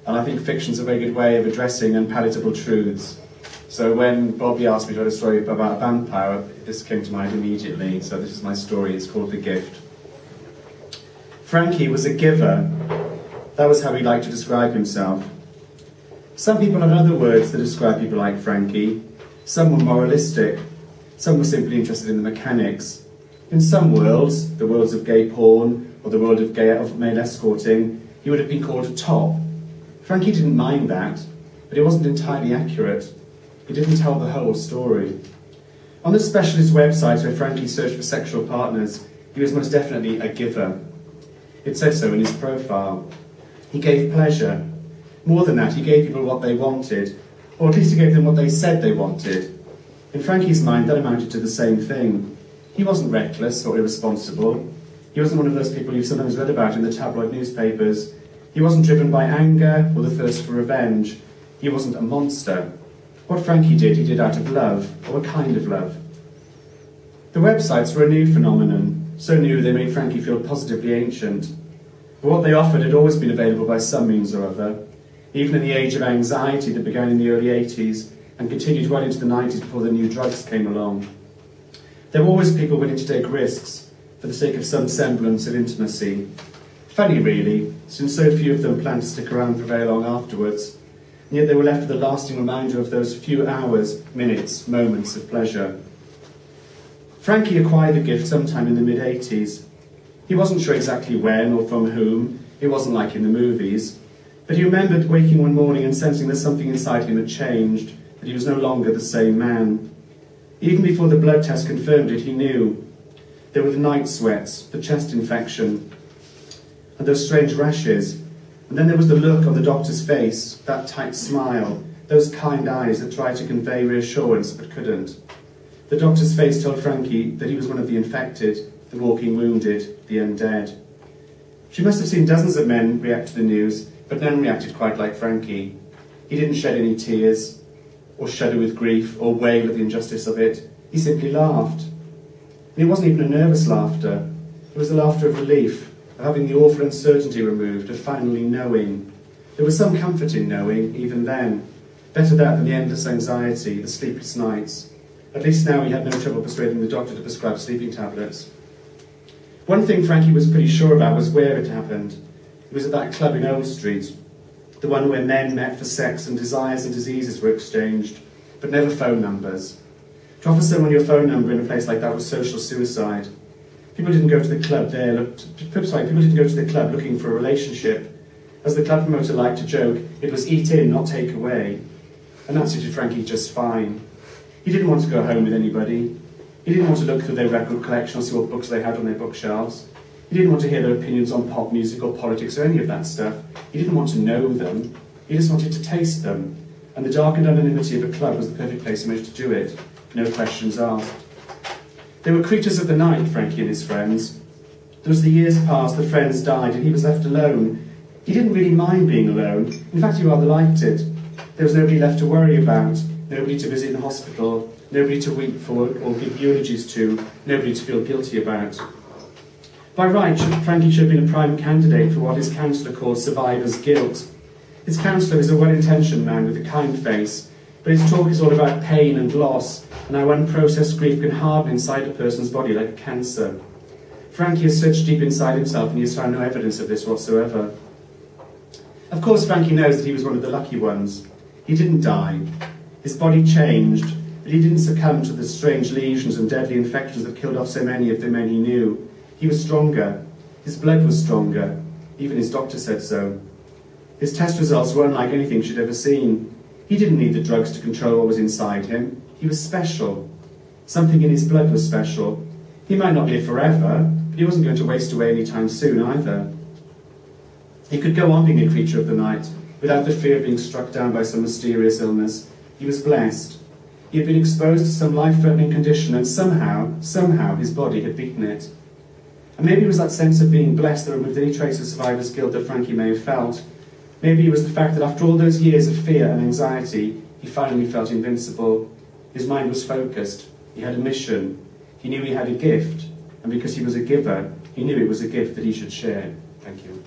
And I think fiction's a very good way of addressing unpalatable truths. So when Bobby asked me to write a story about a vampire, this came to mind immediately. So this is my story. It's called The Gift. Frankie was a giver. That was how he liked to describe himself. Some people had other words to describe people like Frankie. Some were moralistic. Some were simply interested in the mechanics. In some worlds, the worlds of gay porn or the world of male escorting, he would have been called a top. Frankie didn't mind that, but it wasn't entirely accurate. He didn't tell the whole story. On the specialist websites where Frankie searched for sexual partners, he was most definitely a giver. It said so in his profile. He gave pleasure. More than that, he gave people what they wanted, or at least he gave them what they said they wanted. In Frankie's mind, that amounted to the same thing. He wasn't reckless or irresponsible. He wasn't one of those people you've sometimes read about in the tabloid newspapers. He wasn't driven by anger or the thirst for revenge. He wasn't a monster. What Frankie did, he did out of love, or a kind of love. The websites were a new phenomenon, so new they made Frankie feel positively ancient. But what they offered had always been available by some means or other, even in the age of anxiety that began in the early 80s and continued well into the 90s before the new drugs came along. There were always people willing to take risks for the sake of some semblance of intimacy. Funny, really, since so few of them planned to stick around for very long afterwards, and yet they were left with a lasting reminder of those few hours, minutes, moments of pleasure. Frankie acquired the gift sometime in the mid-80s. He wasn't sure exactly when or from whom. It wasn't like in the movies. But he remembered waking one morning and sensing that something inside him had changed, that he was no longer the same man. Even before the blood test confirmed it, he knew. There were the night sweats, the chest infection, and those strange rashes. And then there was the look on the doctor's face, that tight smile, those kind eyes that tried to convey reassurance but couldn't. The doctor's face told Frankie that he was one of the infected, the walking wounded, the undead. She must have seen dozens of men react to the news, but none reacted quite like Frankie. He didn't shed any tears, or shudder with grief, or wail at the injustice of it. He simply laughed. And it wasn't even a nervous laughter. It was the laughter of relief, of having the awful uncertainty removed, of finally knowing. There was some comfort in knowing, even then. Better that than the endless anxiety, the sleepless nights. At least now he had no trouble persuading the doctor to prescribe sleeping tablets. One thing Frankie was pretty sure about was where it happened. It was at that club in Old Street, the one where men met for sex and desires and diseases were exchanged, but never phone numbers. To offer someone your phone number in a place like that was social suicide. People didn't go to the club people didn't go to the club looking for a relationship. As the club promoter liked to joke, it was eat in, not take away. And that suited Frankie just fine. He didn't want to go home with anybody. He didn't want to look through their record collection or see what books they had on their bookshelves. He didn't want to hear their opinions on pop music or politics or any of that stuff. He didn't want to know them. He just wanted to taste them. And the darkened anonymity of a club was the perfect place in which to do it. No questions asked. They were creatures of the night, Frankie and his friends. But as the years passed, the friends died and he was left alone. He didn't really mind being alone. In fact, he rather liked it. There was nobody left to worry about, nobody to visit in hospital, nobody to weep for or give eulogies to, nobody to feel guilty about. By right, Frankie should have been a prime candidate for what his counsellor calls survivor's guilt. His counsellor is a well-intentioned man with a kind face, but his talk is all about pain and loss, and how unprocessed grief can harden inside a person's body like a cancer. Frankie is such deep inside himself, and he has found no evidence of this whatsoever. Of course, Frankie knows that he was one of the lucky ones. He didn't die. His body changed, but he didn't succumb to the strange lesions and deadly infections that killed off so many of the men he knew. He was stronger. His blood was stronger. Even his doctor said so. His test results were unlike anything she'd ever seen. He didn't need the drugs to control what was inside him. He was special. Something in his blood was special. He might not live forever, but he wasn't going to waste away anytime soon either. He could go on being a creature of the night, without the fear of being struck down by some mysterious illness. He was blessed. He had been exposed to some life-threatening condition, and somehow his body had beaten it. And maybe it was that sense of being blessed that removed any trace of survivor's guilt that Frankie may have felt. Maybe it was the fact that after all those years of fear and anxiety, he finally felt invincible. His mind was focused. He had a mission. He knew he had a gift. And because he was a giver, he knew it was a gift that he should share. Thank you.